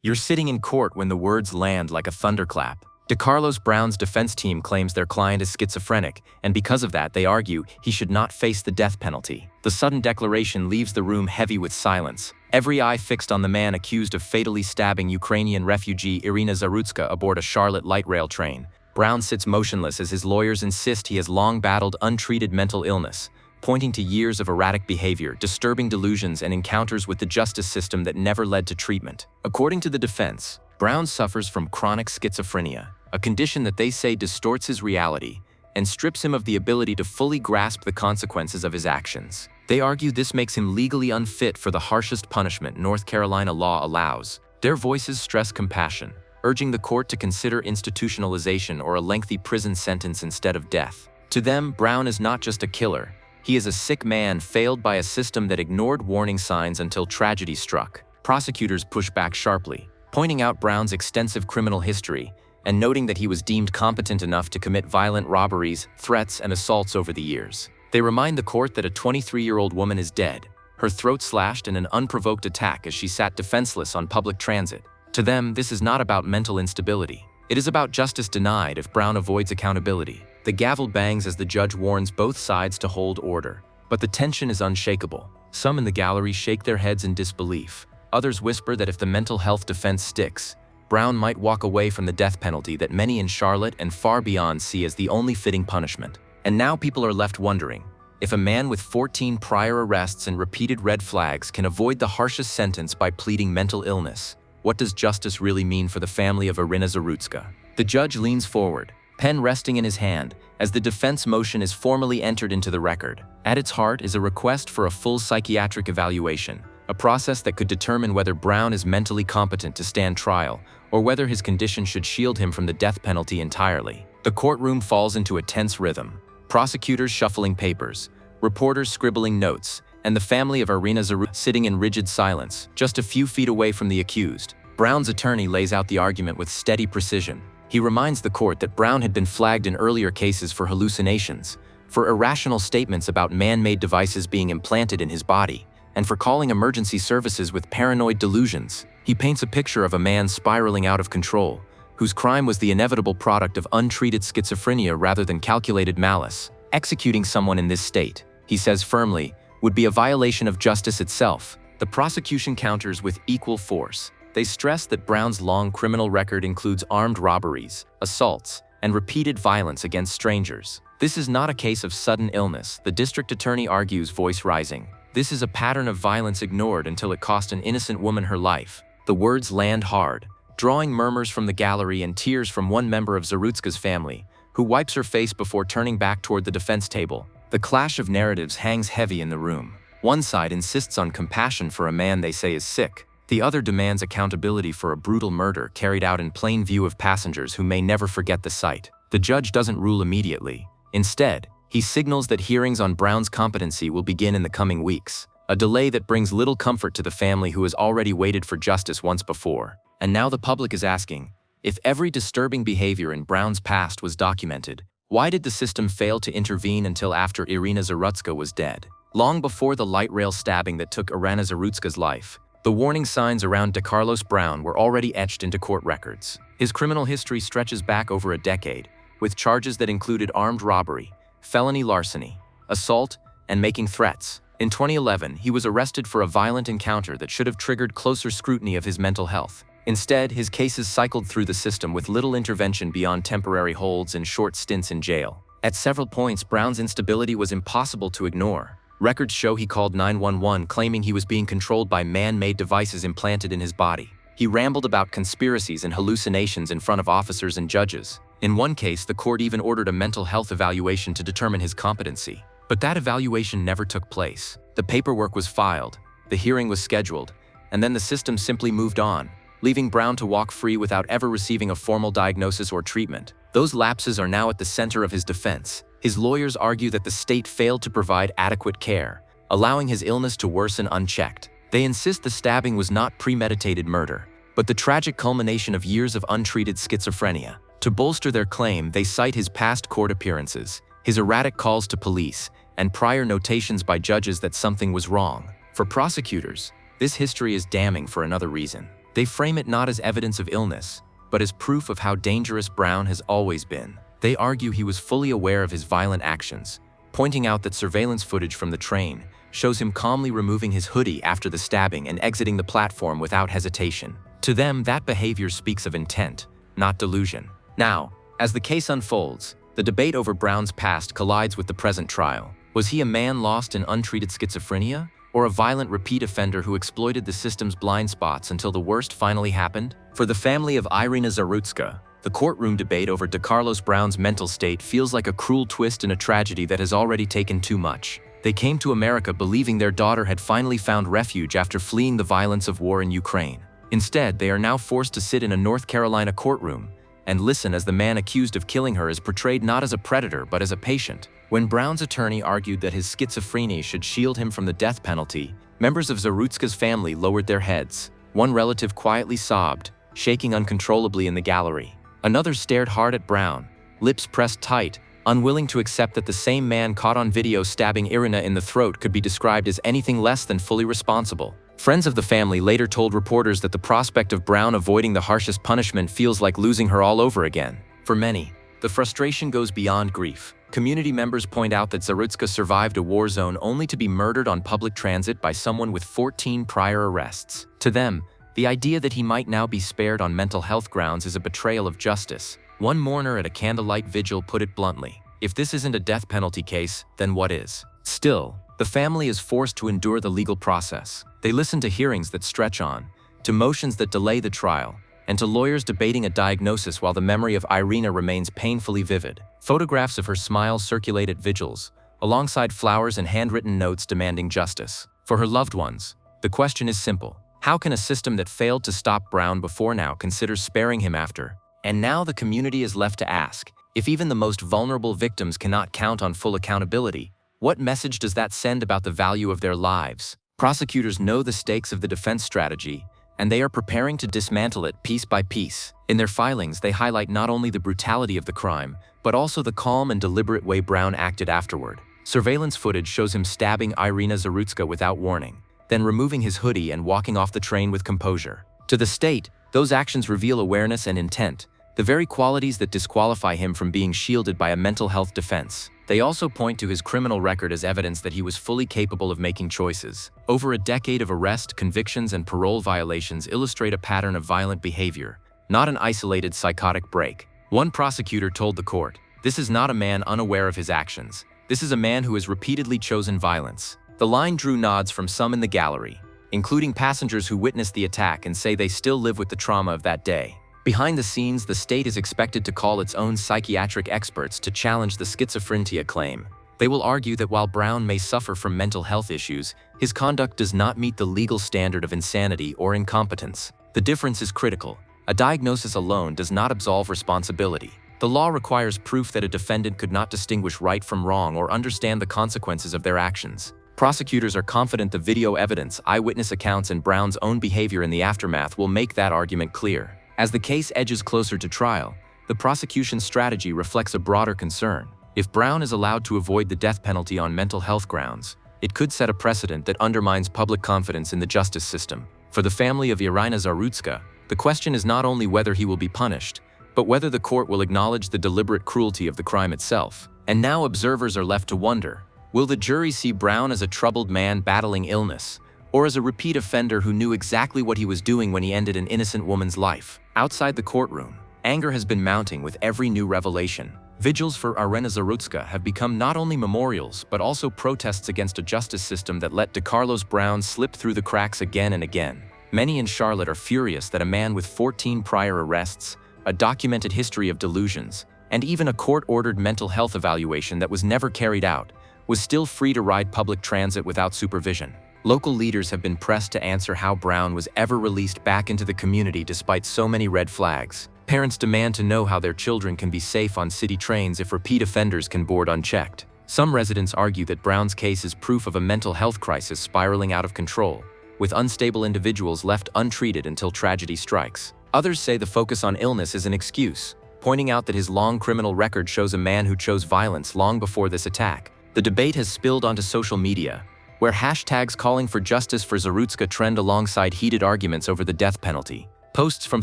You're sitting in court when the words land like a thunderclap. Decarlos Brown's defense team claims their client is schizophrenic, and because of that, they argue he should not face the death penalty. The sudden declaration leaves the room heavy with silence, every eye fixed on the man accused of fatally stabbing Ukrainian refugee Iryna Zarutska aboard a Charlotte light rail train. Brown sits motionless as his lawyers insist he has long battled untreated mental illness, pointing to years of erratic behavior, disturbing delusions, and encounters with the justice system that never led to treatment. According to the defense, Brown suffers from chronic schizophrenia, a condition that they say distorts his reality and strips him of the ability to fully grasp the consequences of his actions. They argue this makes him legally unfit for the harshest punishment North Carolina law allows. Their voices stress compassion, urging the court to consider institutionalization or a lengthy prison sentence instead of death. To them, Brown is not just a killer. He is a sick man failed by a system that ignored warning signs until tragedy struck. Prosecutors push back sharply, pointing out Brown's extensive criminal history and noting that he was deemed competent enough to commit violent robberies, threats, and assaults over the years. They remind the court that a 23-year-old woman is dead, her throat slashed in an unprovoked attack as she sat defenseless on public transit. To them, this is not about mental instability. It is about justice denied if Brown avoids accountability. The gavel bangs as the judge warns both sides to hold order, but the tension is unshakable. Some in the gallery shake their heads in disbelief. Others whisper that if the mental health defense sticks, Brown might walk away from the death penalty that many in Charlotte and far beyond see as the only fitting punishment. And now people are left wondering, if a man with 14 prior arrests and repeated red flags can avoid the harshest sentence by pleading mental illness, what does justice really mean for the family of Iryna Zarutska? The judge leans forward, pen resting in his hand, as the defense motion is formally entered into the record. At its heart is a request for a full psychiatric evaluation, a process that could determine whether Brown is mentally competent to stand trial, or whether his condition should shield him from the death penalty entirely. The courtroom falls into a tense rhythm, prosecutors shuffling papers, reporters scribbling notes, and the family of Iryna Zarutska sitting in rigid silence, just a few feet away from the accused. Brown's attorney lays out the argument with steady precision. He reminds the court that Brown had been flagged in earlier cases for hallucinations, for irrational statements about man-made devices being implanted in his body, and for calling emergency services with paranoid delusions. He paints a picture of a man spiraling out of control, whose crime was the inevitable product of untreated schizophrenia rather than calculated malice. Executing someone in this state, he says firmly, would be a violation of justice itself. The prosecution counters with equal force. They stress that Brown's long criminal record includes armed robberies, assaults, and repeated violence against strangers. This is not a case of sudden illness, the district attorney argues, voice rising. This is a pattern of violence ignored until it cost an innocent woman her life. The words land hard, drawing murmurs from the gallery and tears from one member of Zarutska's family, who wipes her face before turning back toward the defense table. The clash of narratives hangs heavy in the room. One side insists on compassion for a man they say is sick. The other demands accountability for a brutal murder carried out in plain view of passengers who may never forget the sight. The judge doesn't rule immediately. Instead, he signals that hearings on Brown's competency will begin in the coming weeks, a delay that brings little comfort to the family who has already waited for justice once before. And now the public is asking, if every disturbing behavior in Brown's past was documented, why did the system fail to intervene until after Iryna Zarutska was dead? Long before the light rail stabbing that took Iryna Zarutska's life, the warning signs around Decarlos Brown were already etched into court records. His criminal history stretches back over a decade, with charges that included armed robbery, felony larceny, assault, and making threats. In 2011, he was arrested for a violent encounter that should have triggered closer scrutiny of his mental health. Instead, his cases cycled through the system with little intervention beyond temporary holds and short stints in jail. At several points, Brown's instability was impossible to ignore. Records show he called 911 claiming he was being controlled by man-made devices implanted in his body. He rambled about conspiracies and hallucinations in front of officers and judges. In one case, the court even ordered a mental health evaluation to determine his competency. But that evaluation never took place. The paperwork was filed, the hearing was scheduled, and then the system simply moved on, leaving Brown to walk free without ever receiving a formal diagnosis or treatment. Those lapses are now at the center of his defense. His lawyers argue that the state failed to provide adequate care, allowing his illness to worsen unchecked. They insist the stabbing was not premeditated murder, but the tragic culmination of years of untreated schizophrenia. To bolster their claim, they cite his past court appearances, his erratic calls to police, and prior notations by judges that something was wrong. For prosecutors, this history is damning for another reason. They frame it not as evidence of illness, but as proof of how dangerous Brown has always been. They argue he was fully aware of his violent actions, pointing out that surveillance footage from the train shows him calmly removing his hoodie after the stabbing and exiting the platform without hesitation. To them, that behavior speaks of intent, not delusion. Now, as the case unfolds, the debate over Brown's past collides with the present trial. Was he a man lost in untreated schizophrenia, or a violent repeat offender who exploited the system's blind spots until the worst finally happened? For the family of Iryna Zarutska, the courtroom debate over Decarlos Brown's mental state feels like a cruel twist in a tragedy that has already taken too much. They came to America believing their daughter had finally found refuge after fleeing the violence of war in Ukraine. Instead, they are now forced to sit in a North Carolina courtroom and listen as the man accused of killing her is portrayed not as a predator but as a patient. When Brown's attorney argued that his schizophrenia should shield him from the death penalty, members of Zarutska's family lowered their heads. One relative quietly sobbed, shaking uncontrollably in the gallery. Another stared hard at Brown, lips pressed tight, unwilling to accept that the same man caught on video stabbing Iryna in the throat could be described as anything less than fully responsible. Friends of the family later told reporters that the prospect of Brown avoiding the harshest punishment feels like losing her all over again. For many, the frustration goes beyond grief. Community members point out that Zarutska survived a war zone only to be murdered on public transit by someone with 14 prior arrests. To them, the idea that he might now be spared on mental health grounds is a betrayal of justice. One mourner at a candlelight vigil put it bluntly: if this isn't a death penalty case, then what is? Still, the family is forced to endure the legal process. They listen to hearings that stretch on, to motions that delay the trial, and to lawyers debating a diagnosis while the memory of Iryna remains painfully vivid. Photographs of her smile circulate at vigils, alongside flowers and handwritten notes demanding justice. For her loved ones, the question is simple: how can a system that failed to stop Brown before now consider sparing him after? And now the community is left to ask, if even the most vulnerable victims cannot count on full accountability, what message does that send about the value of their lives? Prosecutors know the stakes of the defense strategy, and they are preparing to dismantle it piece by piece. In their filings, they highlight not only the brutality of the crime, but also the calm and deliberate way Brown acted afterward. Surveillance footage shows him stabbing Iryna Zarutska without warning, then removing his hoodie and walking off the train with composure. To the state, those actions reveal awareness and intent, the very qualities that disqualify him from being shielded by a mental health defense. They also point to his criminal record as evidence that he was fully capable of making choices. Over a decade of arrest, convictions, and parole violations illustrate a pattern of violent behavior, not an isolated psychotic break. One prosecutor told the court, "This is not a man unaware of his actions. This is a man who has repeatedly chosen violence." The line drew nods from some in the gallery, including passengers who witnessed the attack and say they still live with the trauma of that day. Behind the scenes, the state is expected to call its own psychiatric experts to challenge the schizophrenia claim. They will argue that while Brown may suffer from mental health issues, his conduct does not meet the legal standard of insanity or incompetence. The difference is critical. A diagnosis alone does not absolve responsibility. The law requires proof that a defendant could not distinguish right from wrong or understand the consequences of their actions. Prosecutors are confident the video evidence, eyewitness accounts, and Brown's own behavior in the aftermath will make that argument clear. As the case edges closer to trial, the prosecution's strategy reflects a broader concern. If Brown is allowed to avoid the death penalty on mental health grounds, it could set a precedent that undermines public confidence in the justice system. For the family of Iryna Zarutska, the question is not only whether he will be punished, but whether the court will acknowledge the deliberate cruelty of the crime itself. And now observers are left to wonder, will the jury see Brown as a troubled man battling illness, or as a repeat offender who knew exactly what he was doing when he ended an innocent woman's life? Outside the courtroom, anger has been mounting with every new revelation. Vigils for Iryna Zarutska have become not only memorials, but also protests against a justice system that let Decarlos Brown slip through the cracks again and again. Many in Charlotte are furious that a man with 14 prior arrests, a documented history of delusions, and even a court-ordered mental health evaluation that was never carried out, was still free to ride public transit without supervision. Local leaders have been pressed to answer how Brown was ever released back into the community despite so many red flags. Parents demand to know how their children can be safe on city trains if repeat offenders can board unchecked. Some residents argue that Brown's case is proof of a mental health crisis spiraling out of control, with unstable individuals left untreated until tragedy strikes. Others say the focus on illness is an excuse, pointing out that his long criminal record shows a man who chose violence long before this attack. The debate has spilled onto social media, where hashtags calling for justice for Zarutska trend alongside heated arguments over the death penalty. Posts from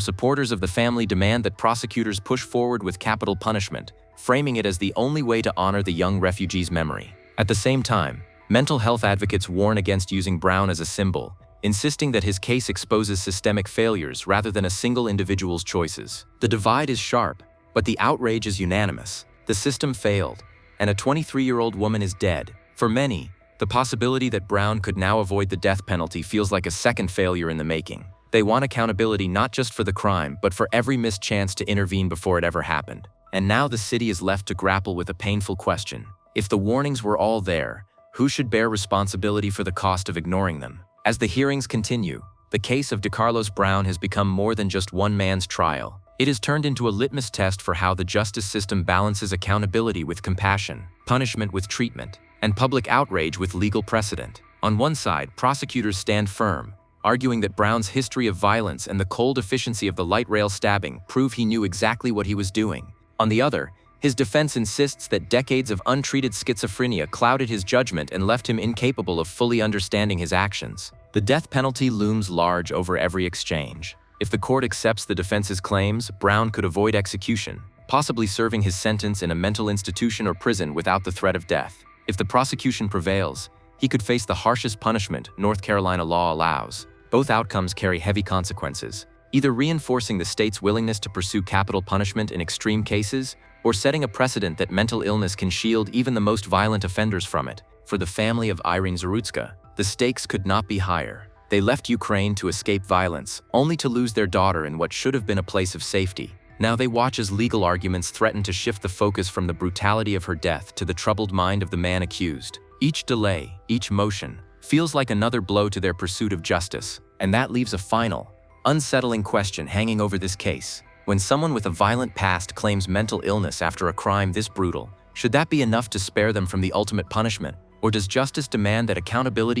supporters of the family demand that prosecutors push forward with capital punishment, framing it as the only way to honor the young refugee's memory. At the same time, mental health advocates warn against using Brown as a symbol, insisting that his case exposes systemic failures rather than a single individual's choices. The divide is sharp, but the outrage is unanimous. The system failed, and a 23-year-old woman is dead. For many, the possibility that Brown could now avoid the death penalty feels like a second failure in the making. They want accountability not just for the crime, but for every missed chance to intervene before it ever happened. And now the city is left to grapple with a painful question. If the warnings were all there, who should bear responsibility for the cost of ignoring them? As the hearings continue, the case of Decarlos Brown has become more than just one man's trial. It has turned into a litmus test for how the justice system balances accountability with compassion, punishment with treatment, and public outrage with legal precedent. On one side, prosecutors stand firm, arguing that Brown's history of violence and the cold efficiency of the light rail stabbing prove he knew exactly what he was doing. On the other, his defense insists that decades of untreated schizophrenia clouded his judgment and left him incapable of fully understanding his actions. The death penalty looms large over every exchange. If the court accepts the defense's claims, Brown could avoid execution, possibly serving his sentence in a mental institution or prison without the threat of death. If the prosecution prevails, he could face the harshest punishment North Carolina law allows. Both outcomes carry heavy consequences, either reinforcing the state's willingness to pursue capital punishment in extreme cases, or setting a precedent that mental illness can shield even the most violent offenders from it. For the family of Iryna Zarutska, the stakes could not be higher. They left Ukraine to escape violence, only to lose their daughter in what should have been a place of safety. Now they watch as legal arguments threaten to shift the focus from the brutality of her death to the troubled mind of the man accused. Each delay, each motion, feels like another blow to their pursuit of justice. And that leaves a final, unsettling question hanging over this case. When someone with a violent past claims mental illness after a crime this brutal, should that be enough to spare them from the ultimate punishment? Or does justice demand that accountability